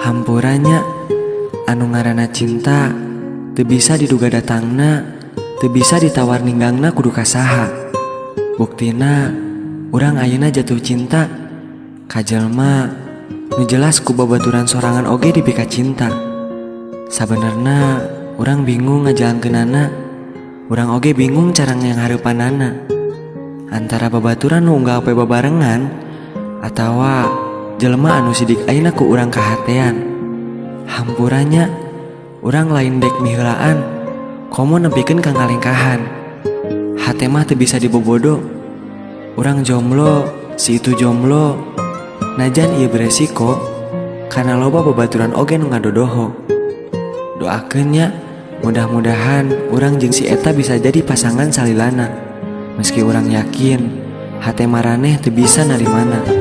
Hampuranya anu ngaranna cinta teu bisa diduga datangna, teu bisa ditawar ninggangna kudu kasaha. Buktina urang ayeuna jatuh cinta ka jelema nu jelas ku babaturan sorangan oge dipika cinta. Sabenerna urang bingung ngajalankeunana, urang oge bingung cara nghareupanana. Antara babaturan nu unggal poe babarengan atawa jelema anu sidik ayeuna ku urang kahatean. Hampuranya urang lain dek miheulaan komo nepikeun ka ngalengkahan. Hate mah teu bisa dibobodo. Urang jomblo, si itu jomblo. Najan ieu beresiko karena loba babaturan oge nu ngadodoho. Doakeun nya, mudah-mudahan urang jeung si eta bisa jadi pasangan salilana. Meski urang yakin hate maraneh teu bisa narimana.